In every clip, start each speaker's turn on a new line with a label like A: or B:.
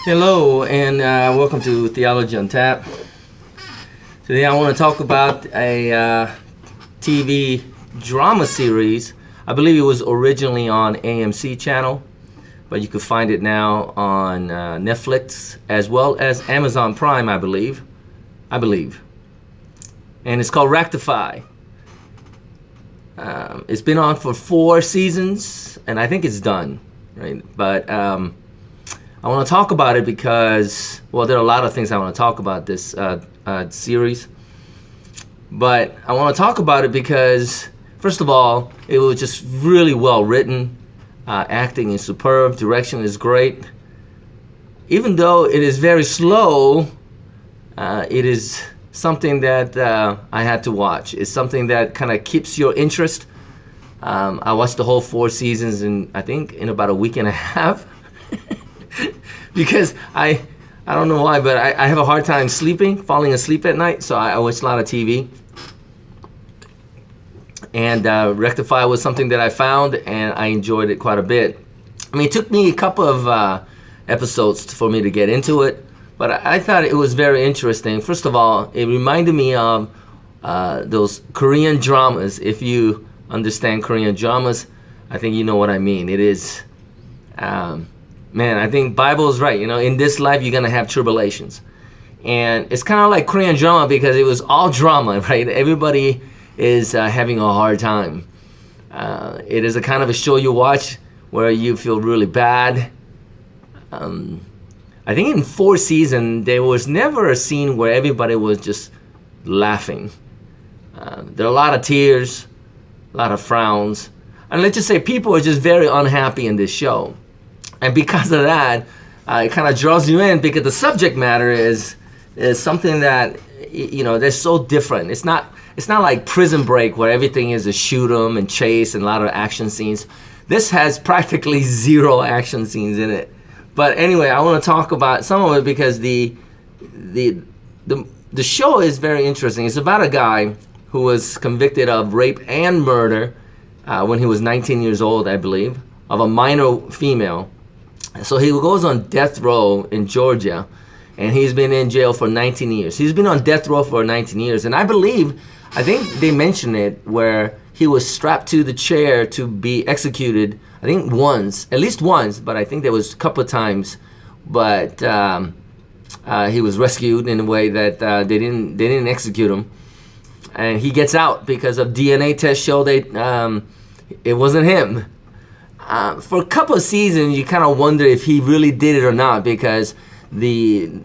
A: Hello, and welcome to Theology on Tap. Today I want to talk about a TV drama series. I believe it was originally on AMC channel, but you can find it now on Netflix as well as Amazon Prime, I believe. And it's called Rectify. It's been on for 4 seasons, and I think it's done, right? But I want to talk about it because, well, there are a lot of things I want to talk about this series. But I want to talk about it because, first of all, it was just really well written. Acting is superb. Direction is great. Even though it is very slow, it is something that I had to watch. It's something that kind of keeps your interest. I watched the whole 4 seasons I think in about a week and a half. Because I don't know why, but I have a hard time falling asleep at night, so I watch a lot of TV. And Rectify was something that I found, and I enjoyed it quite a bit. I mean, it took me a couple of episodes for me to get into it, but I thought it was very interesting. First of all, it reminded me of those Korean dramas. If you understand Korean dramas, I think you know what I mean. It is... man, I think Bible is right. You know, in this life, you're going to have tribulations. And it's kind of like Korean drama because it was all drama, right? Everybody is having a hard time. It is a kind of a show you watch where you feel really bad. I think in 4 seasons, there was never a scene where everybody was just laughing. There are a lot of tears, a lot of frowns. And let's just say people are just very unhappy in this show. And because of that, it kind of draws you in because the subject matter is something that, you know, they're so different. It's not like Prison Break where everything is a shoot 'em and chase and a lot of action scenes. This has practically 0 action scenes in it. But anyway, I want to talk about some of it because the show is very interesting. It's about a guy who was convicted of rape and murder when he was 19 years old, I believe, of a minor female. So he goes on death row in Georgia, and he's been in jail for 19 years. He's been on death row for 19 years, and I think they mentioned it, where he was strapped to the chair to be executed, I think at least once, but I think there was a couple of times. But he was rescued in a way that they didn't execute him. And he gets out because of DNA tests show that it wasn't him. For a couple of seasons, you kind of wonder if he really did it or not, because the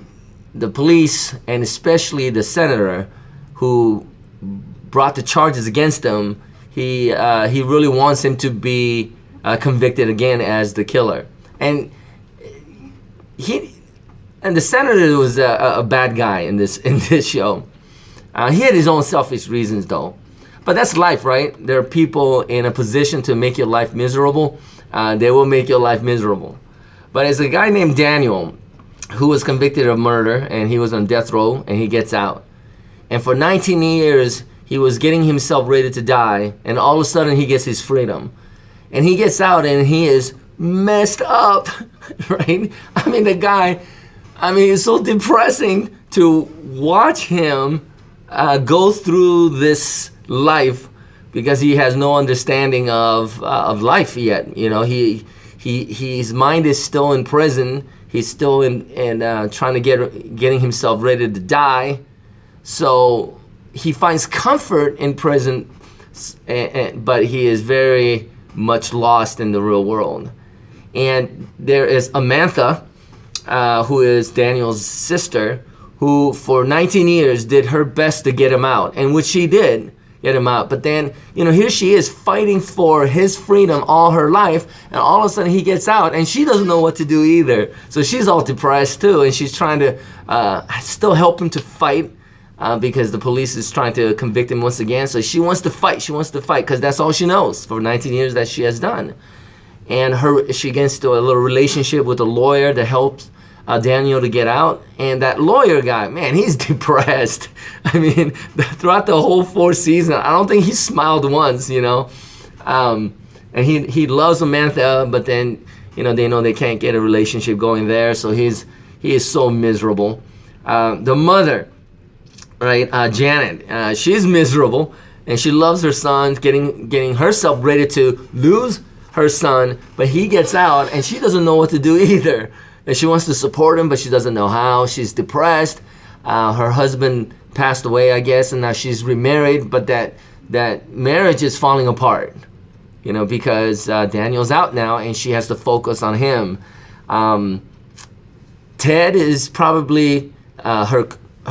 A: police, and especially the senator who brought the charges against him, he really wants him to be convicted again as the killer. And the senator was a bad guy in this show. He had his own selfish reasons, though. But that's life, right? There are people in a position to make your life miserable. They will make your life miserable. But there's a guy named Daniel who was convicted of murder, and he was on death row, and he gets out. And for 19 years, he was getting himself ready to die, and all of a sudden, he gets his freedom. And he gets out, and he is messed up, right? I mean, the guy, it's so depressing to watch him go through this life, because he has no understanding of life yet. You know, his mind is still in prison. He's still trying to getting himself ready to die. So he finds comfort in prison, but he is very much lost in the real world. And there is Amantha, who is Daniel's sister, who for 19 years did her best to get him out, and which she did. Get him out. But then, you know, here she is fighting for his freedom all her life, and all of a sudden he gets out, and she doesn't know what to do either. So she's all depressed too, and she's trying to still help him to fight because the police is trying to convict him once again. So she wants to fight. She wants to fight because that's all she knows for 19 years that she has done. And she gets into a little relationship with a lawyer that helps Daniel to get out. And that lawyer guy, man, he's depressed. I mean, throughout the whole 4 seasons, I don't think he smiled once, you know. And he loves Samantha, but then, you know, they know they can't get a relationship going there. So he's he is so miserable. The mother, right, Janet, she's miserable, and she loves her son, getting herself ready to lose her son, but he gets out, and she doesn't know what to do either. And she wants to support him, but she doesn't know how. She's depressed. Her husband passed away, I guess, and now she's remarried, but that marriage is falling apart, because Daniel's out now, and she has to focus on him. Ted is probably, her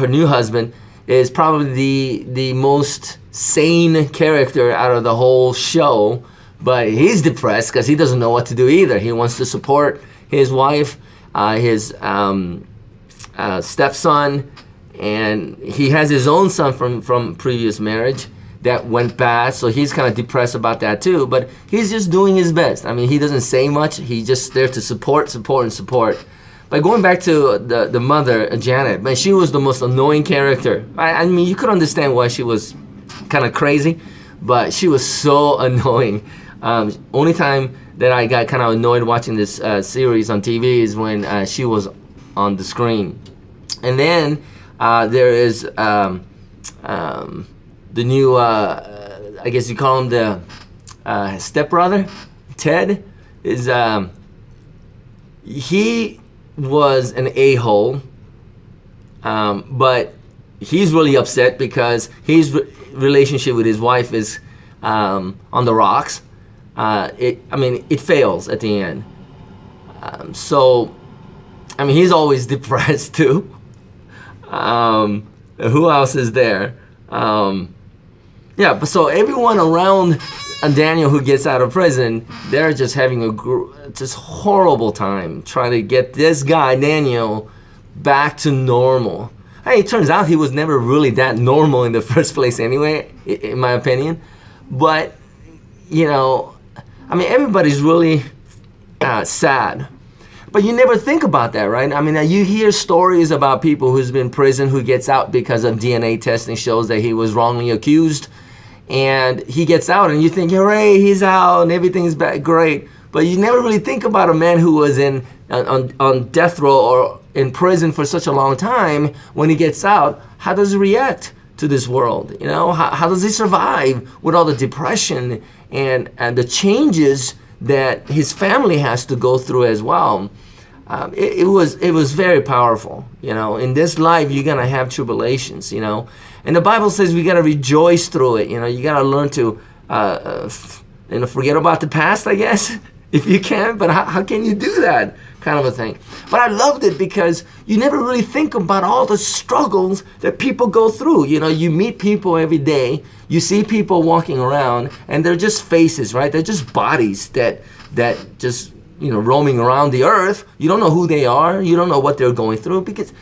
A: new husband, is probably the most sane character out of the whole show, but he's depressed because he doesn't know what to do either. He wants to support his wife, his stepson, and he has his own son from previous marriage that went bad, so he's kind of depressed about that too, but he's just doing his best. I mean, he doesn't say much. He's just there to support. But going back to the mother, Janet, man, she was the most annoying character. I mean, you could understand why she was kind of crazy, but she was so annoying. Only time that I got kind of annoyed watching this series on TV is when she was on the screen. And then there is the new, I guess you call him the stepbrother, Ted, is he was an a-hole, but he's really upset because his relationship with his wife is on the rocks. It fails at the end. So, he's always depressed too. Who else is there? But so everyone around Daniel who gets out of prison, they're just having a just horrible time trying to get this guy, Daniel, back to normal. Hey, it turns out he was never really that normal in the first place anyway, in my opinion. But, everybody's really sad. But you never think about that, right? You hear stories about people who's been in prison who gets out because of DNA testing shows that he was wrongly accused. And he gets out and you think, hooray, he's out and everything's back, great. But you never really think about a man who was on death row or in prison for such a long time. When he gets out, how does he react to this world? How does he survive with all the depression and the changes that his family has to go through as well? It was very powerful. In this life, you're going to have tribulations, And the Bible says we got to rejoice through it. You got to learn to, forget about the past, I guess, if you can. But how can you do that kind of a thing? But I loved it because you never really think about all the struggles that people go through. You meet people every day. You see people walking around, and they're just faces, right? They're just bodies that just, roaming around the earth. You don't know who they are. You don't know what they're going through because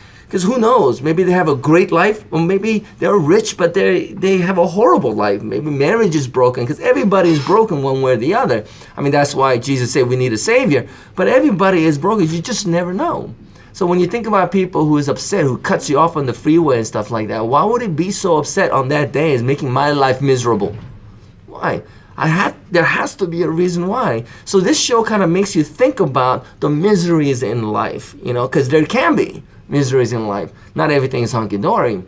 A: who knows? Maybe they have a great life, or maybe they're rich, but they have a horrible life. Maybe marriage is broken, because everybody is broken one way or the other. That's why Jesus said we need a Savior. But everybody is broken. You just never know. So when you think about people who is upset, who cuts you off on the freeway and stuff like that, why would it be so upset on that day as making my life miserable? Why? There has to be a reason why. So this show kind of makes you think about the miseries in life, because there can be miseries in life. Not everything is hunky-dory,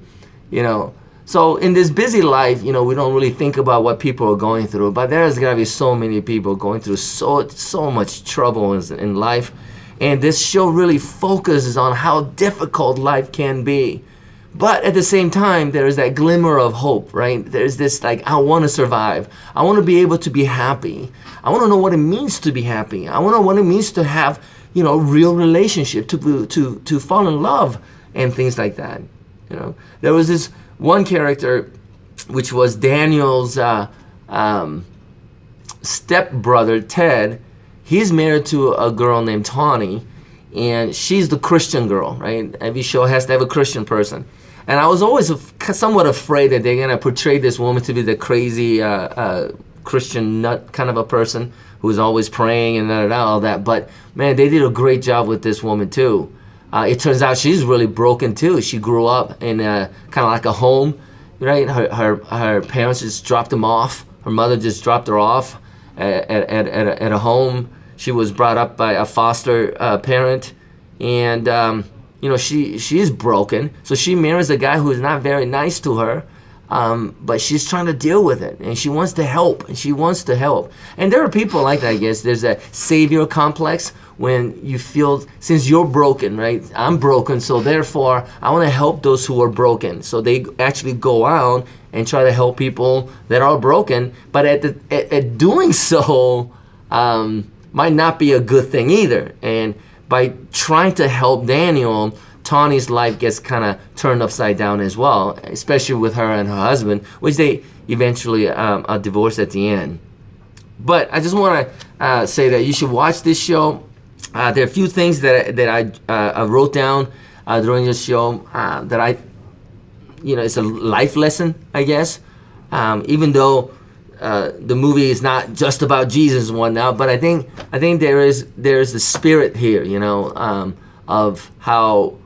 A: So in this busy life, we don't really think about what people are going through, but there's got to be so many people going through so much trouble in life. And this show really focuses on how difficult life can be. But at the same time, there is that glimmer of hope, right? There's this I want to survive. I want to be able to be happy. I want to know what it means to be happy. I want to know what it means to have, real relationship, to fall in love and things like that. There was this one character, which was Daniel's stepbrother, Ted. He's married to a girl named Tawny, and she's the Christian girl, right? Every show has to have a Christian person. And I was always somewhat afraid that they're going to portray this woman to be the crazy Christian nut kind of a person who's always praying and all that. But, man, they did a great job with this woman, too. It turns out she's really broken, too. She grew up in kind of like a home, right? Her parents just dropped them off. Her mother just dropped her off at a home. She was brought up by a foster parent. And she is broken. So she marries a guy who is not very nice to her. But she's trying to deal with it, and she wants to help, And there are people like that, I guess. There's a savior complex when you feel, since you're broken, right? I'm broken, so therefore I want to help those who are broken. So they actually go out and try to help people that are broken, but at doing so might not be a good thing either. And by trying to help Daniel, Tawny's life gets kind of turned upside down as well, especially with her and her husband, which they eventually are divorced at the end. But I just want to say that you should watch this show. There are a few things that I wrote down during this show that it's a life lesson, I guess. Even though the movie is not just about Jesus and whatnot, but I think there's the spirit here, of how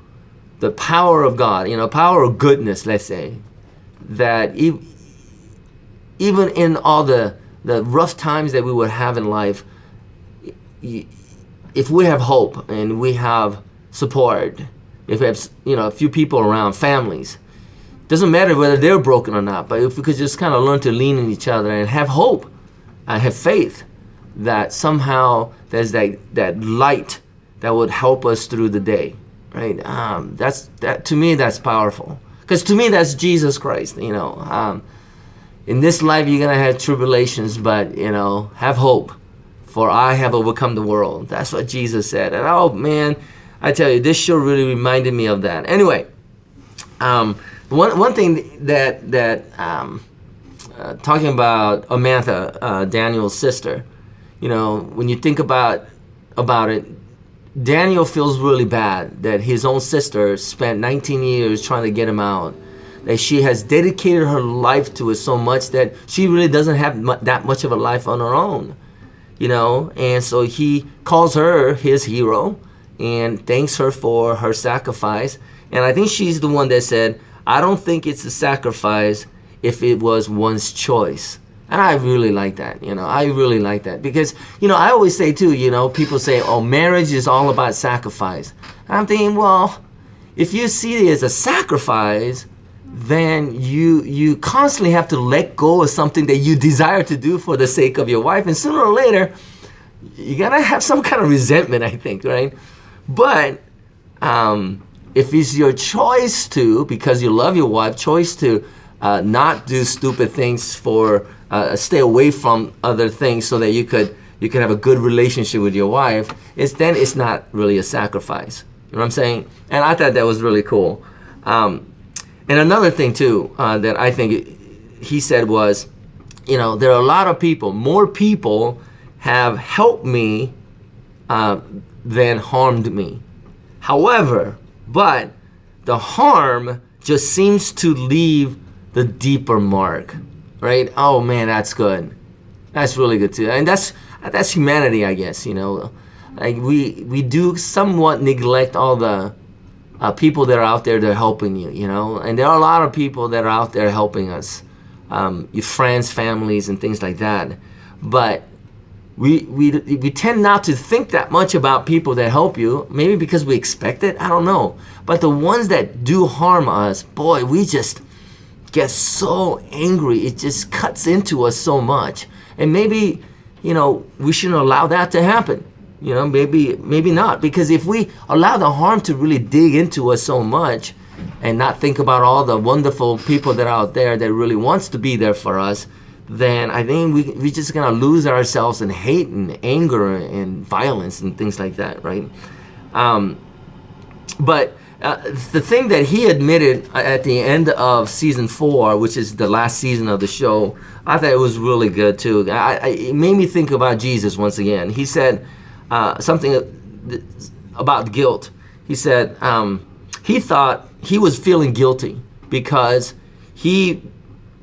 A: the power of God, power of goodness, let's say, that even in all the rough times that we would have in life, if we have hope and we have support, if we have a few people around, families, doesn't matter whether they're broken or not, but if we could just kind of learn to lean on each other and have hope and have faith that somehow there's that light that would help us through the day. Right, to me that's powerful, because to me that's Jesus Christ. In this life you're gonna have tribulations, but have hope, for I have overcome the world. That's what Jesus said. And oh man, I tell you, this show really reminded me of that. Anyway, one thing that talking about Amantha, Daniel's sister, when you think about it, Daniel feels really bad that his own sister spent 19 years trying to get him out, that she has dedicated her life to it so much that she really doesn't have that much of a life on her own, and so he calls her his hero and thanks her for her sacrifice. And I think she's the one that said, I don't think it's a sacrifice if it was one's choice. And I really like that, I really like that, because, I always say too, people say, oh, marriage is all about sacrifice. And I'm thinking, well, if you see it as a sacrifice, then you constantly have to let go of something that you desire to do for the sake of your wife. And sooner or later, you're going to have some kind of resentment, I think, right? But if it's your choice to, because you love your wife, choice to not do stupid things for stay away from other things so that you could have a good relationship with your wife, it's not really a sacrifice. You know what I'm saying? And I thought that was really cool. And another thing too that I think he said was, there are a lot of people, more people have helped me than harmed me. However, but the harm just seems to leave the deeper mark. Right? Oh man, that's good. That's really good too. And that's humanity, I guess. Like we do somewhat neglect all the people that are out there that are helping you. And there are a lot of people that are out there helping us, your friends, families, and things like that. But we tend not to think that much about people that help you. Maybe because we expect it. I don't know. But the ones that do harm us, boy, we just get so angry. It just cuts into us so much. And maybe, we shouldn't allow that to happen. Maybe not. Because if we allow the harm to really dig into us so much and not think about all the wonderful people that are out there that really wants to be there for us, then I think we're just going to lose ourselves in hate and anger and violence and things like that, right? But the thing that he admitted at the end of season 4, which is the last season of the show, I thought it was really good too. It made me think about Jesus once again. He said something about guilt. He said he thought he was feeling guilty because he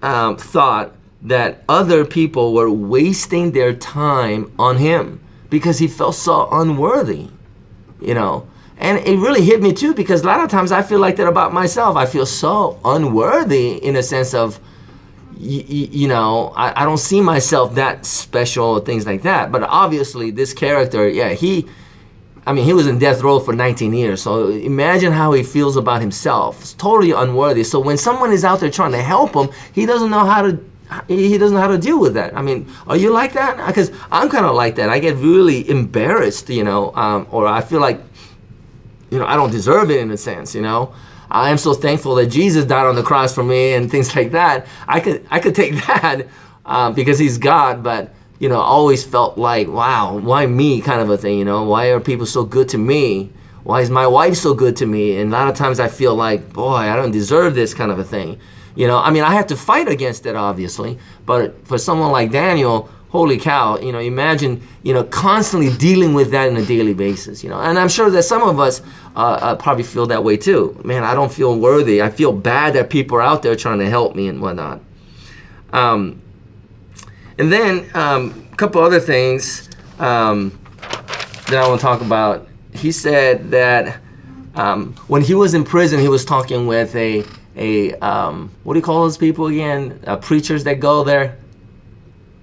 A: thought that other people were wasting their time on him because he felt so unworthy, And it really hit me too, because a lot of times I feel like that about myself. I feel so unworthy in a sense of, I don't see myself that special or things like that. But obviously this character, yeah, I mean, he was in death row for 19 years. So imagine how he feels about himself. It's totally unworthy. So when someone is out there trying to help him, he doesn't know how to deal with that. I mean, are you like that? Because I'm kind of like that. I get really embarrassed, or I feel like, I don't deserve it in a sense, I am so thankful that Jesus died on the cross for me and things like that. I could take that because he's God, but I always felt like, wow, why me kind of a thing, why are people so good to me? Why is my wife so good to me? And a lot of times I feel like, boy, I don't deserve this kind of a thing. I mean, I have to fight against it, obviously, but for someone like Daniel, holy cow, imagine, constantly dealing with that on a daily basis, and I'm sure that some of us probably feel that way too. Man, I don't feel worthy. I feel bad that people are out there trying to help me and whatnot. And then a couple other things that I want to talk about. He said that when he was in prison, he was talking with a what do you call those people again? Preachers that go there.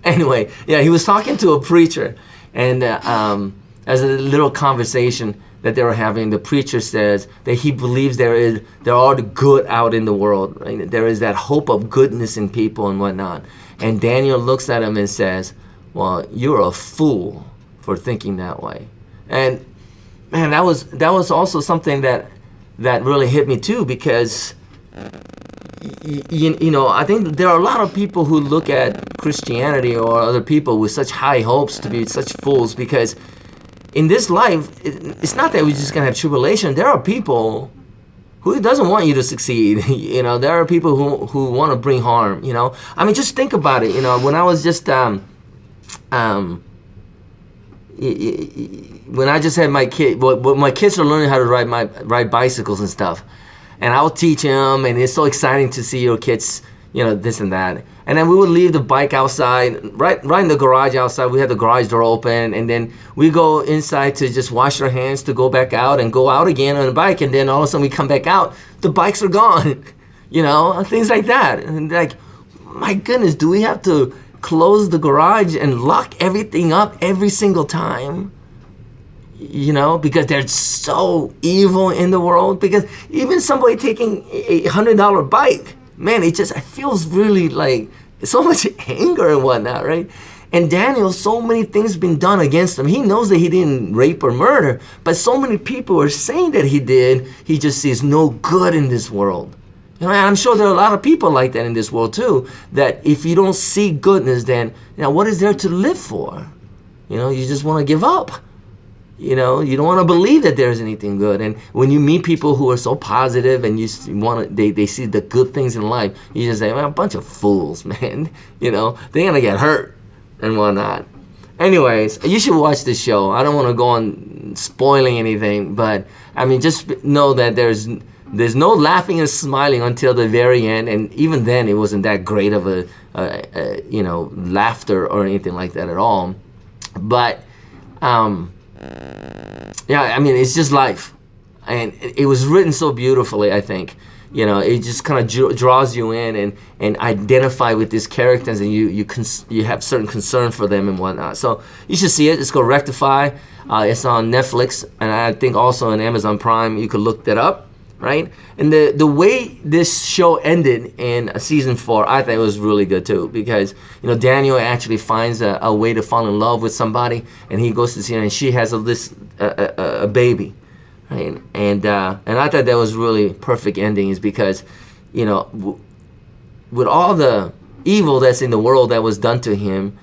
A: Anyway, yeah, he was talking to a preacher, and as a little conversation that they were having, the preacher says that he believes there are the good out in the world. Right? There is that hope of goodness in people and whatnot. And Daniel looks at him and says, "Well, you're a fool for thinking that way." And man, that was also something that really hit me too, because I think there are a lot of people who look at Christianity or other people with such high hopes to be such fools, because in this life, it's not that we're just going to have tribulation. There are people who doesn't want you to succeed. There are people who want to bring harm, I mean, just think about it. When I was just, when I just had my kid, my kids are learning how to ride bicycles and stuff. And I'll teach him, and it's so exciting to see your kids, this and that. And then we would leave the bike outside, right in the garage outside. We had the garage door open, and then we go inside to just wash our hands to go back out and go out again on the bike. And then all of a sudden we come back out, the bikes are gone, things like that. And like, my goodness, do we have to close the garage and lock everything up every single time? Because they're so evil in the world. Because even somebody taking a $100 bike, man, it feels really like so much anger and whatnot, right? And Daniel, so many things been done against him. He knows that he didn't rape or murder, but so many people are saying that he did. He just sees no good in this world. And I'm sure there are a lot of people like that in this world too, that if you don't see goodness, then what is there to live for? You just want to give up. You don't want to believe that there's anything good. And when you meet people who are so positive and they see the good things in life, you just say, "Man, a bunch of fools, man." They're gonna get hurt and whatnot. Anyways, you should watch this show. I don't want to go on spoiling anything, but I mean, just know that there's no laughing and smiling until the very end, and even then, it wasn't that great of a laughter or anything like that at all. But yeah, I mean, it's just life, and it was written so beautifully. I think it just kind of draws you in and identify with these characters, and you have certain concern for them and whatnot. So you should see it. It's called Rectify. It's on Netflix, and I think also on Amazon Prime. You could look that up, right? And the way this show ended in season 4, I thought it was really good too, because Daniel actually finds a way to fall in love with somebody, and he goes to see her, and she has a baby, right? And I thought that was really perfect ending, is because with all the evil that's in the world that was done to him,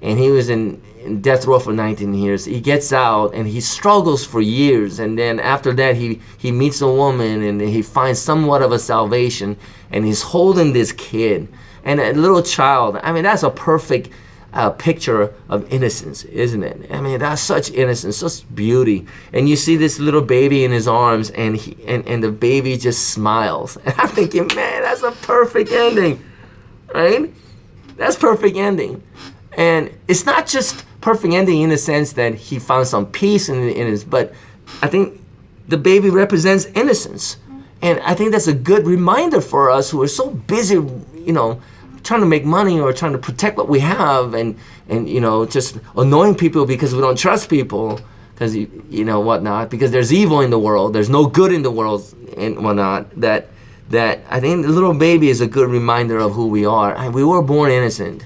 A: and he was in death row for 19 years. He gets out and he struggles for years, and then after that he meets a woman and he finds somewhat of a salvation, and he's holding this kid and a little child. I mean, that's a perfect picture of innocence, isn't it? I mean, that's such innocence, such beauty. And you see this little baby in his arms, and the baby just smiles. And I'm thinking, man, that's a perfect ending, right? That's perfect ending. And it's not just perfect ending in the sense that he found some peace in his, but I think the baby represents innocence. And I think that's a good reminder for us who are so busy, trying to make money or trying to protect what we have, and just annoying people because we don't trust people. because you know whatnot, because there's evil in the world, there's no good in the world and whatnot, that I think the little baby is a good reminder of who we are. And we were born innocent,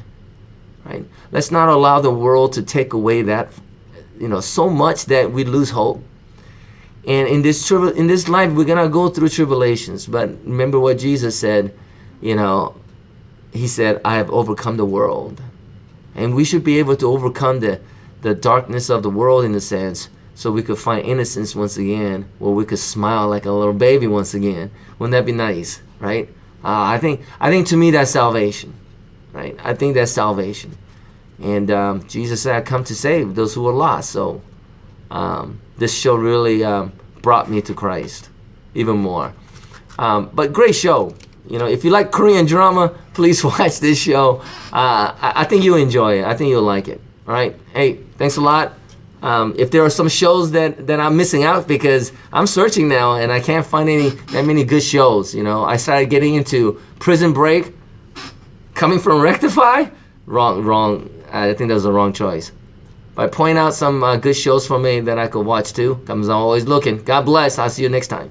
A: right? Let's not allow the world to take away that, so much that we lose hope. And in this life, we're gonna go through tribulations. But remember what Jesus said. He said, "I have overcome the world," and we should be able to overcome the darkness of the world in a sense, so we could find innocence once again, where we could smile like a little baby once again. Wouldn't that be nice, right? I think to me that's salvation, right? I think that's salvation. And Jesus said, "I come to save those who are lost." So this show really brought me to Christ even more. But great show. If you like Korean drama, please watch this show. I think you'll enjoy it. I think you'll like it. All right. Hey, thanks a lot. If there are some shows that I'm missing out, because I'm searching now and I can't find that many good shows. I started getting into Prison Break, coming from Rectify. Wrong. I think that was the wrong choice. But point out some good shows for me that I could watch too. I'm always looking. God bless. I'll see you next time.